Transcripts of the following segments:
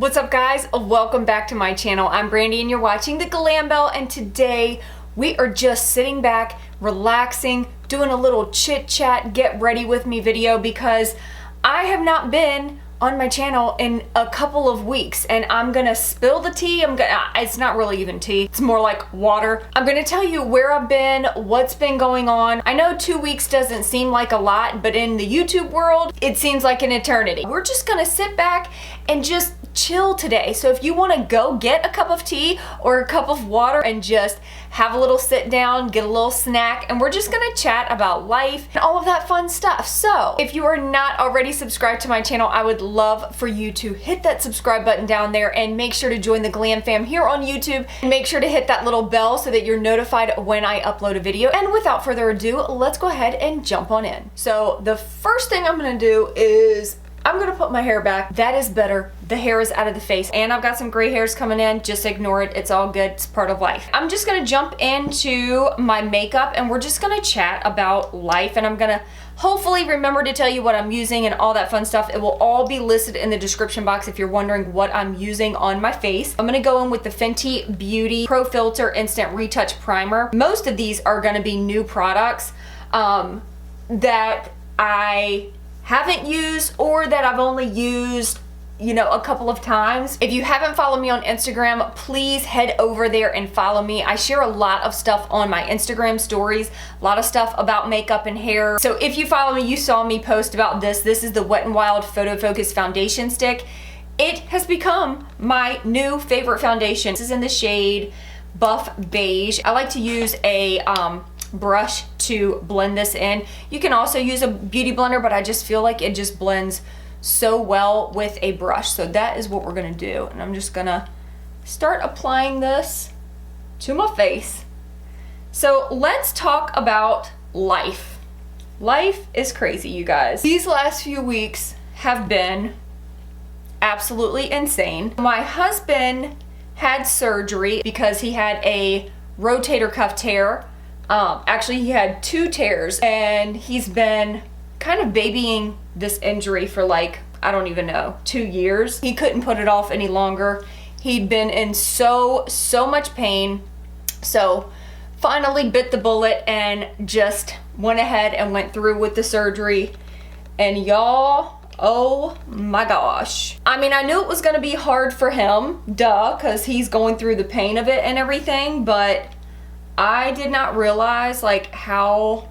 What's up guys? Welcome back to my channel. I'm Brandy and you're watching the Glam Belle, and today we are just sitting back, relaxing, doing a little chit chat, get ready with me video because I have not been on my channel in a couple of weeks and I'm gonna spill the tea. It's not really even tea, it's more like water. I'm gonna tell you where I've been, what's been going on. I know 2 weeks doesn't seem like a lot, but in the YouTube world, it seems like an eternity. We're just gonna sit back and just chill today. So if you want to go get a cup of tea or a cup of water and just have a little sit down, get a little snack, and we're just gonna chat about life and all of that fun stuff. So if you are not already subscribed to my channel, I would love for you to hit that subscribe button down there and make sure to join the Glam fam here on YouTube, and make sure to hit that little bell so that you're notified when I upload a video. And without further ado, let's go ahead and jump on in. So the first thing I'm gonna do is I'm gonna put my hair back. That is better. The hair is out of the face, and I've got some gray hairs coming in. Just ignore it. It's all good. It's part of life. I'm just gonna jump into my makeup and we're just gonna chat about life, and I'm gonna hopefully remember to tell you what I'm using and all that fun stuff. It will all be listed in the description box if you're wondering what I'm using on my face. I'm gonna go in with the Fenty Beauty Pro Filter Instant Retouch Primer. Most of these are gonna be new products that I haven't used or that I've only used, you know, a couple of times. If you haven't followed me on Instagram, please head over there and follow me. I share a lot of stuff on my Instagram stories, a lot of stuff about makeup and hair. So if you follow me, you saw me post about this. This is the Wet n Wild Photo Focus Foundation Stick. It has become my new favorite foundation. This is in the shade Buff Beige. I like to use a brush to blend this in. You can also use a beauty blender, but I just feel like it just blends so well with a brush. So that is what we're gonna do. And I'm just gonna start applying this to my face. So let's talk about life. Life is crazy, you guys. These last few weeks have been absolutely insane. My husband had surgery because he had a rotator cuff tear. Actually, he had 2 tears, and he's been kind of babying this injury for like, I don't even know, 2 years. He couldn't put it off any longer. He'd been in so much pain. So finally bit the bullet and just went ahead and went through with the surgery. And y'all, oh my gosh. I mean, I knew it was gonna be hard for him, duh, because he's going through the pain of it and everything, but I did not realize like how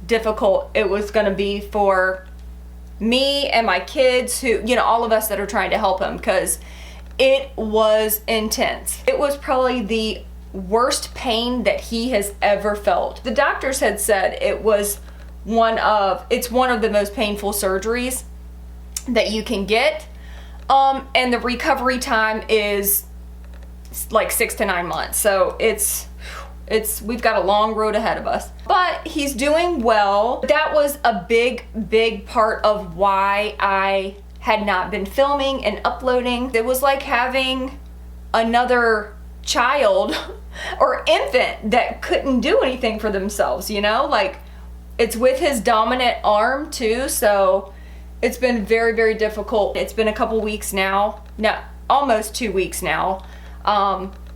difficult it was gonna be for me and my kids, who, you know, all of us that are trying to help him, because it was intense. It was probably the worst pain that he has ever felt. The doctors had said it was one of the most painful surgeries that you can get, and the recovery time is like 6 to 9 months. So we've got a long road ahead of us, but he's doing well. That was a big part of why I had not been filming and uploading. It was like having another child or infant that couldn't do anything for themselves, you know? Like, it's with his dominant arm too, so it's been very difficult. It's been a couple weeks now, no, almost 2 weeks now.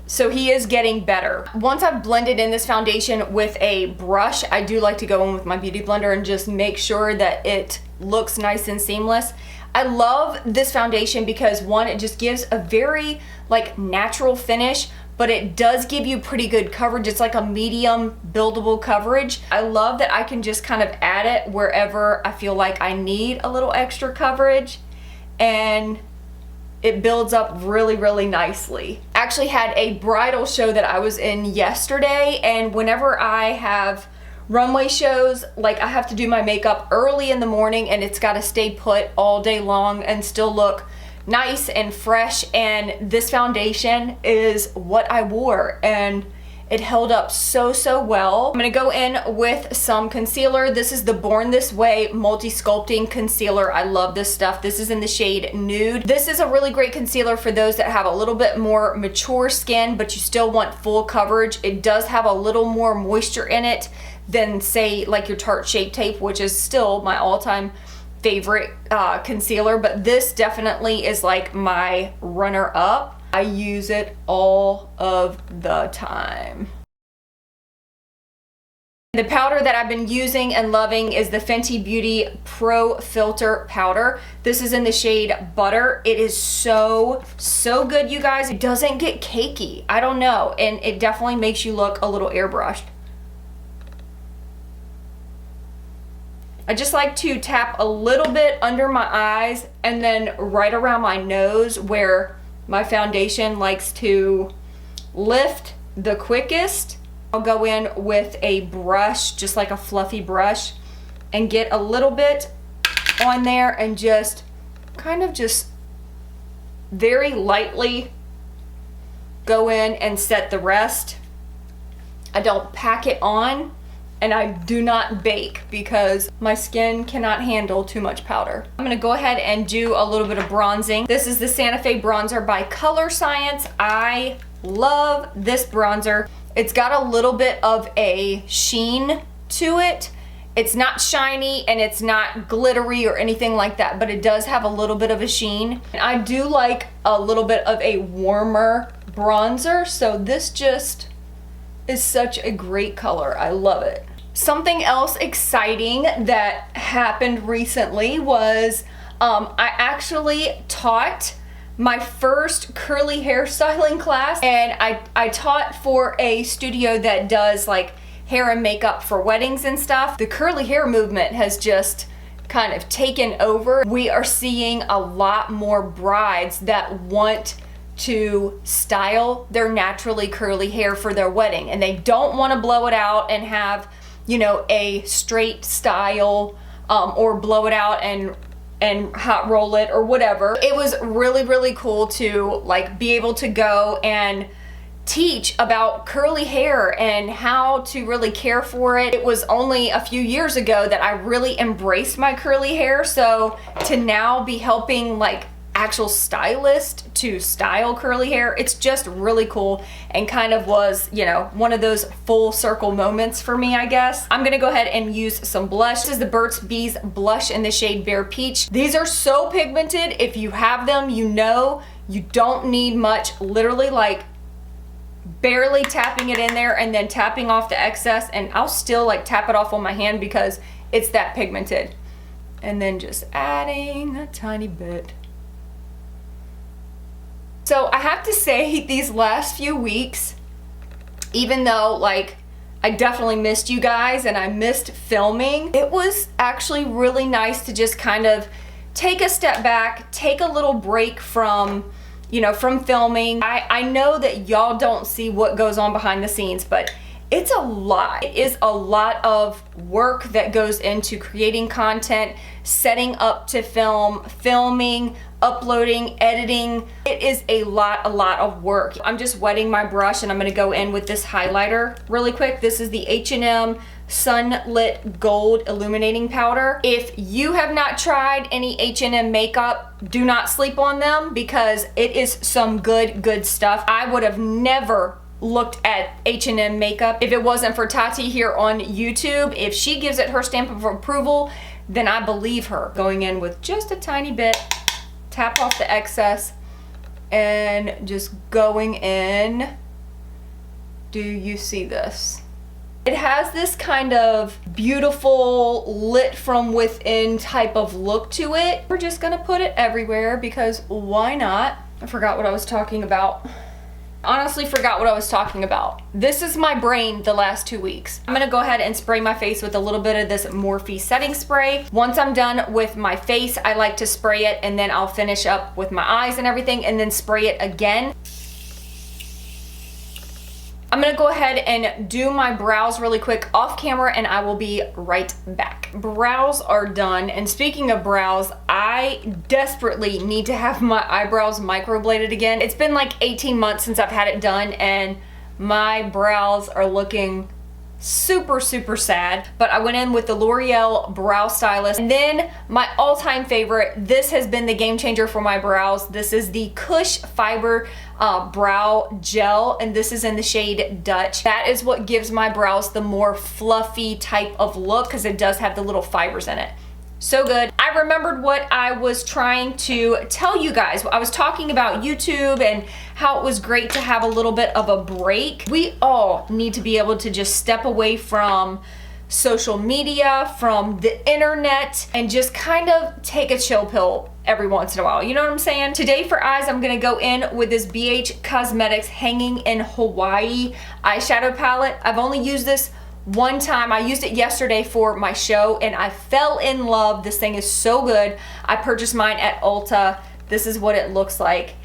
So he is getting better. Once I've blended in this foundation with a brush, I do like to go in with my beauty blender and just make sure that it looks nice and seamless. I love this foundation because, one, it just gives a very like natural finish, but it does give you pretty good coverage. It's like a medium buildable coverage. I love that I can just kind of add it wherever I feel like I need a little extra coverage, and it builds up really nicely. Actually had a bridal show that I was in yesterday, and whenever I have runway shows, like, I have to do my makeup early in the morning and it's got to stay put all day long and still look nice and fresh, and this foundation is what I wore and it held up so well. I'm gonna go in with some concealer. This is the Born This Way Multi-Sculpting Concealer. I love this stuff. This is in the shade Nude. This is a really great concealer for those that have a little bit more mature skin, but you still want full coverage. It does have a little more moisture in it than, say, like your Tarte Shape Tape, which is still my all-time favorite concealer, but this definitely is like my runner-up. I use it all of the time. The powder that I've been using and loving is the Fenty Beauty Pro Filter Powder. This is in the shade Butter. It is so good, you guys. It doesn't get cakey. I don't know, and it definitely makes you look a little airbrushed. I just like to tap a little bit under my eyes and then right around my nose where my foundation likes to lift the quickest. I'll go in with a brush, just like a fluffy brush, and get a little bit on there and just kind of just very lightly go in and set the rest. I don't pack it on, and I do not bake because my skin cannot handle too much powder. I'm gonna go ahead and do a little bit of bronzing. This is the Santa Fe bronzer by Colorescience. I love this bronzer. It's got a little bit of a sheen to it. It's not shiny and it's not glittery or anything like that, but it does have a little bit of a sheen. And I do like a little bit of a warmer bronzer, so this just is such a great color. I love it. Something else exciting that happened recently was I actually taught my first curly hair styling class, and I taught for a studio that does like hair and makeup for weddings and stuff. The curly hair movement has just kind of taken over. We are seeing a lot more brides that want to style their naturally curly hair for their wedding, and they don't want to blow it out and have, you know, a straight style or blow it out and hot roll it or whatever. It was really cool to like be able to go and teach about curly hair and how to really care for it. It was only a few years ago that I really embraced my curly hair, so to now be helping like actual stylist to style curly hair, it's just really cool and kind of was, you know, one of those full circle moments for me, I guess. I'm gonna go ahead and use some blush. This is the Burts Bees blush in the shade Bare Peach. These are so pigmented. If you have them, you know you don't need much, literally like barely tapping it in there and then tapping off the excess, and I'll still like tap it off on my hand because it's that pigmented. And then just adding a tiny bit. So I have to say, these last few weeks, even though like I definitely missed you guys and I missed filming, it was actually really nice to just kind of take a step back, take a little break from, you know, from filming. I know that y'all don't see what goes on behind the scenes, but it's a lot. It is a lot of work that goes into creating content, setting up to film, filming, uploading, editing. It is a lot of work. I'm just wetting my brush and I'm gonna go in with this highlighter really quick. This is the H&M Sunlit Gold Illuminating Powder. If you have not tried any H&M makeup, do not sleep on them because it is some good stuff. I would have never looked at H&M makeup if it wasn't for Tati here on YouTube. If she gives it her stamp of approval, then I believe her. Going in with just a tiny bit, tap off the excess, and just going in. Do you see this? It has this kind of beautiful lit from within type of look to it. We're just gonna put it everywhere because why not? I forgot what I was talking about. Honestly forgot what I was talking about. This is my brain the last 2 weeks. I'm gonna go ahead and spray my face with a little bit of this Morphe setting spray. Once I'm done with my face, I like to spray it and then I'll finish up with my eyes and everything and then spray it again. I'm gonna go ahead and do my brows really quick off camera and I will be right back. Brows are done, and speaking of brows, I desperately need to have my eyebrows microbladed again. It's been like 18 months since I've had it done and my brows are looking super sad, but I went in with the L'Oreal Brow Stylist. And then my all-time favorite, this has been the game changer for my brows. This is the Kush Fiber Brow Gel, and this is in the shade Dutch. That is what gives my brows the more fluffy type of look because it does have the little fibers in it. so good. I remembered what I was trying to tell you guys. I was talking about YouTube and how it was great to have a little bit of a break. We all need to be able to just step away from social media, from the internet, and just kind of take a chill pill every once in a while. You know what I'm saying? Today for eyes, I'm gonna go in with this BH Cosmetics Hanging in Hawaii eyeshadow palette. I've only used this one time. I used it yesterday for my show and I fell in love. This thing is so good. I purchased mine at Ulta. This is what it looks like.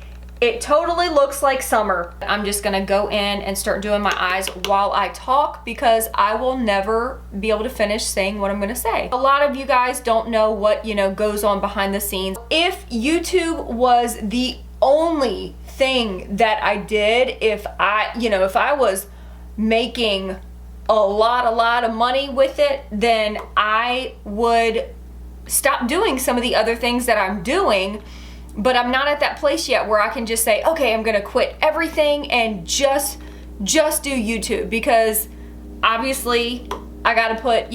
It totally looks like summer. I'm just gonna go in and start doing my eyes while I talk because I will never be able to finish saying what I'm gonna say. A lot of you guys don't know what, goes on behind the scenes. If YouTube was the only thing that I did, if I was making a lot of money with it, then I would stop doing some of the other things that I'm doing. But I'm not at that place yet where I can just say, okay, I'm gonna quit everything and just do YouTube, because obviously I gotta put,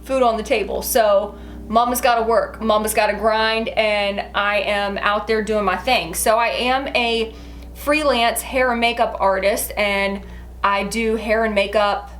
food on the table. So mama's gotta work, mama's gotta grind, and I am out there doing my thing. So I am a freelance hair and makeup artist, and I do hair and makeup,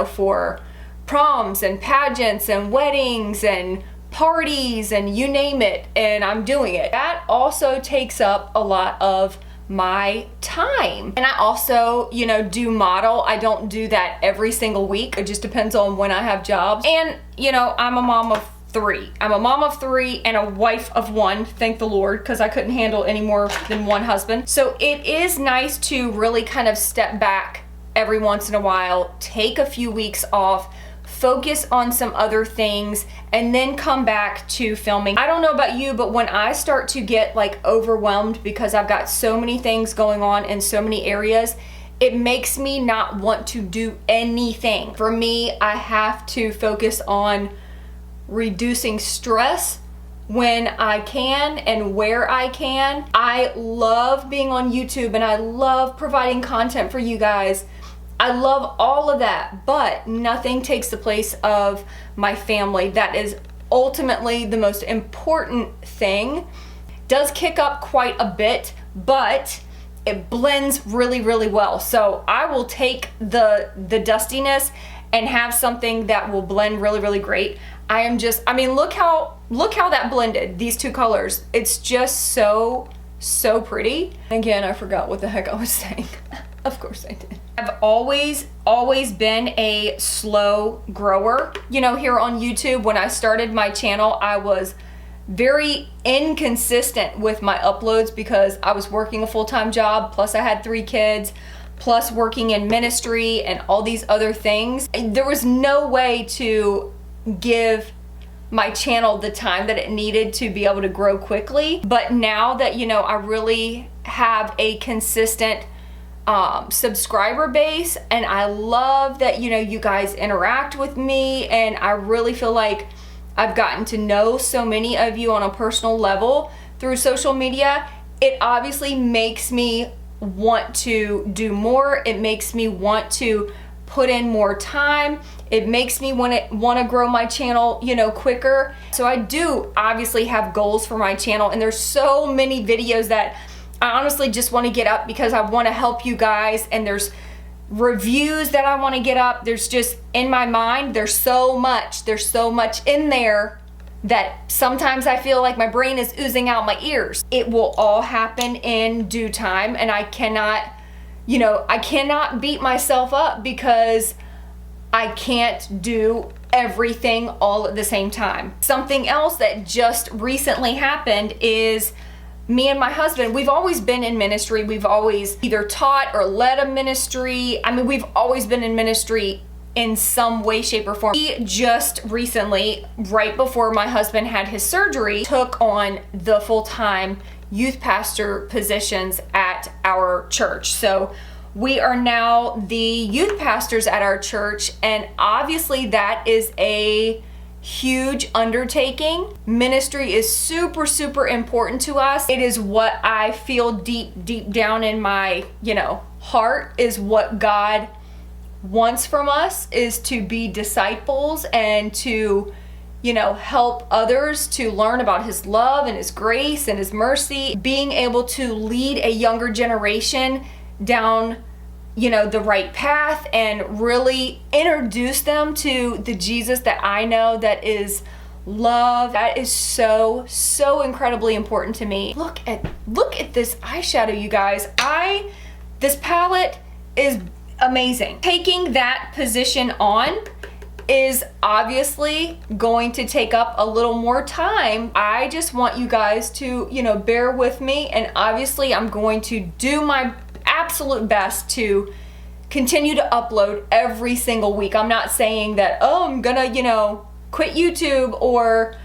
for proms and pageants and weddings and parties and you name it, and I'm doing it. That also takes up a lot of my time. And I also, do model. I don't do that every single week. It just depends on when I have jobs. And, I'm a mom of 3. I'm a mom of 3 and a wife of 1, thank the Lord, because I couldn't handle any more than one husband. So it is nice to really kind of step back every once in a while, take a few weeks off, focus on some other things, and then come back to filming. I don't know about you, but when I start to get overwhelmed because I've got so many things going on in so many areas, it makes me not want to do anything. For me, I have to focus on reducing stress when I can and where I can. I love being on YouTube and I love providing content for you guys. I love all of that, but nothing takes the place of my family. That is ultimately the most important thing. Does kick up quite a bit, but it blends really well. So I will take the dustiness and have something that will blend really great. Look how that blended, these two colors. It's just so pretty. Again, I forgot what the heck I was saying. Of course I did. I've always been a slow grower. Here on YouTube, when I started my channel, I was very inconsistent with my uploads because I was working a full-time job, plus I had 3 kids, plus working in ministry and all these other things. And there was no way to give my channel the time that it needed to be able to grow quickly. But now that, I really have a consistent subscriber base, and I love that you guys interact with me, and I really feel like I've gotten to know so many of you on a personal level through social media. It obviously makes me want to do more. It makes me want to put in more time. It makes me want to grow my channel, quicker. So I do obviously have goals for my channel, and there's so many videos that I honestly just want to get up because I want to help you guys, and there's reviews that I want to get up. There's just, in my mind, there's so much in there that sometimes I feel like my brain is oozing out my ears. It will all happen in due time, and I cannot beat myself up because I can't do everything all at the same time. Something else that just recently happened is me and my husband, we've always been in ministry. We've always either taught or led a ministry. We've always been in ministry in some way, shape, or form. He just recently, right before my husband had his surgery, took on the full-time youth pastor positions at our church. So we are now the youth pastors at our church, and obviously that is a huge undertaking. Ministry is super important to us. It is what I feel deep down in my, heart is what God wants from us, is to be disciples and to, help others to learn about his love and his grace and his mercy, being able to lead a younger generation down the right path and really introduce them to the Jesus that I know that is love. That is so incredibly important to me. Look at this eyeshadow, you guys. This palette is amazing. Taking that position on is obviously going to take up a little more time. I just want you guys to bear with me, and obviously I'm going to do my absolute best to continue to upload every single week. I'm not saying that, oh, I'm gonna quit YouTube, or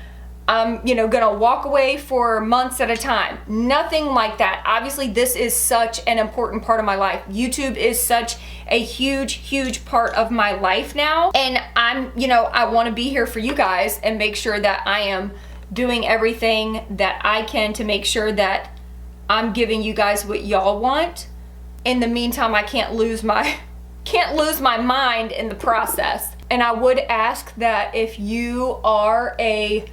I'm gonna walk away for months at a time. Nothing like that. Obviously this is such an important part of my life. YouTube is such a huge part of my life now, and I want to be here for you guys and make sure that I am doing everything that I can to make sure that I'm giving you guys what y'all want. In the meantime, I can't lose my mind in the process. And I would ask that if you are a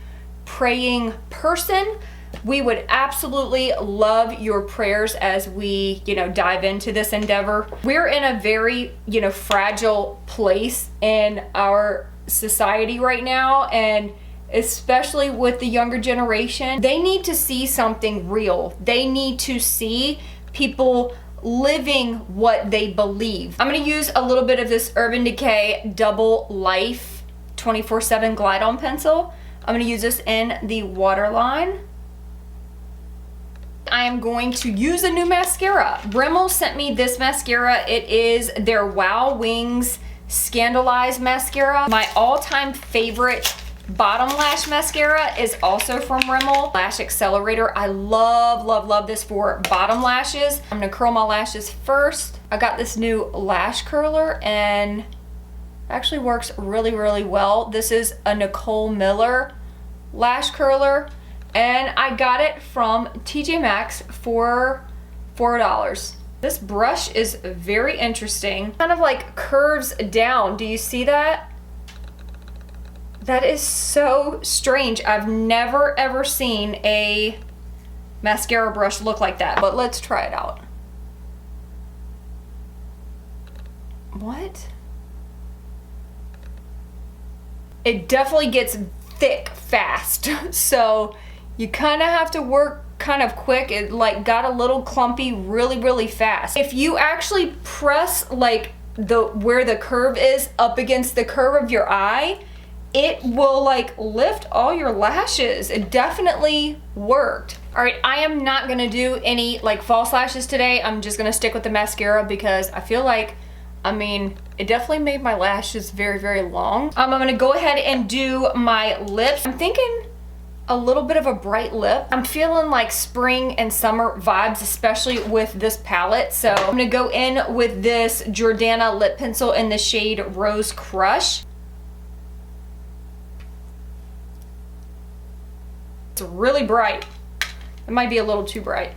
praying person, we would absolutely love your prayers as we, dive into this endeavor. We're in a very, fragile place in our society right now, and especially with the younger generation. They need to see something real. They need to see people living what they believe. I'm gonna use a little bit of this Urban Decay Double Life 24/7 Glide On pencil. I'm gonna use this in the waterline. I am going to use a new mascara. Rimmel sent me this mascara. It is their Wow Wings Scandalized mascara. My all-time favorite bottom lash mascara is also from Rimmel, Lash Accelerator. I love this for bottom lashes. I'm gonna curl my lashes first. I got this new lash curler and actually works really well. This is a Nicole Miller lash curler, and I got it from TJ Maxx for $4. This brush is very interesting. Kind of like curves down. Do you see that? That is so strange. I've never ever seen a mascara brush look like that, but let's try it out. What? It definitely gets thick fast, so you kind of have to work kind of quick. It like got a little clumpy really fast. If you actually press like where the curve is up against the curve of your eye, it will like lift all your lashes. It definitely worked. All right, I am not gonna do any like false lashes today. I'm just gonna stick with the mascara because I feel like, it definitely made my lashes very long. I'm gonna go ahead and do my lips. I'm thinking a little bit of a bright lip. I'm feeling like spring and summer vibes, especially with this palette. So I'm gonna go in with this Jordana lip pencil in the shade Rose Crush. It's really bright. It might be a little too bright.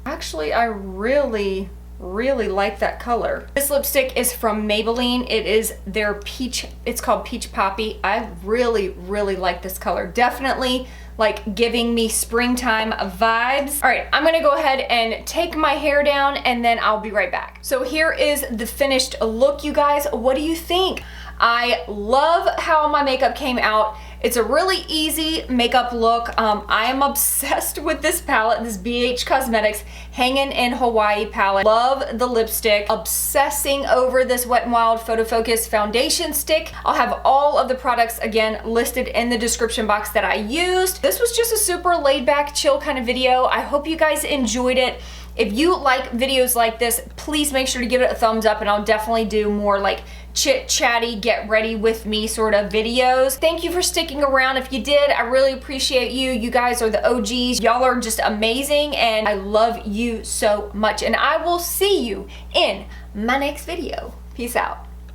Actually, I really like that color. This lipstick is from Maybelline. It is their peach, it's called Peach Poppy. I really like this color. Definitely like giving me springtime vibes. All right, I'm gonna go ahead and take my hair down and then I'll be right back. So here is the finished look, you guys. What do you think? I love how my makeup came out. It's a really easy makeup look. I am obsessed with this palette, this BH Cosmetics Hangin' in Hawaii palette. Love the lipstick. Obsessing over this Wet n Wild Photo Focus foundation stick. I'll have all of the products again listed in the description box that I used. This was just a super laid back, chill kind of video. I hope you guys enjoyed it. If you like videos like this, please make sure to give it a thumbs up, and I'll definitely do more like chit chatty, get ready with me sort of videos. Thank you for sticking around. If you did, I really appreciate you. You guys are the OGs. Y'all are just amazing, and I love you so much. And I will see you in my next video. Peace out.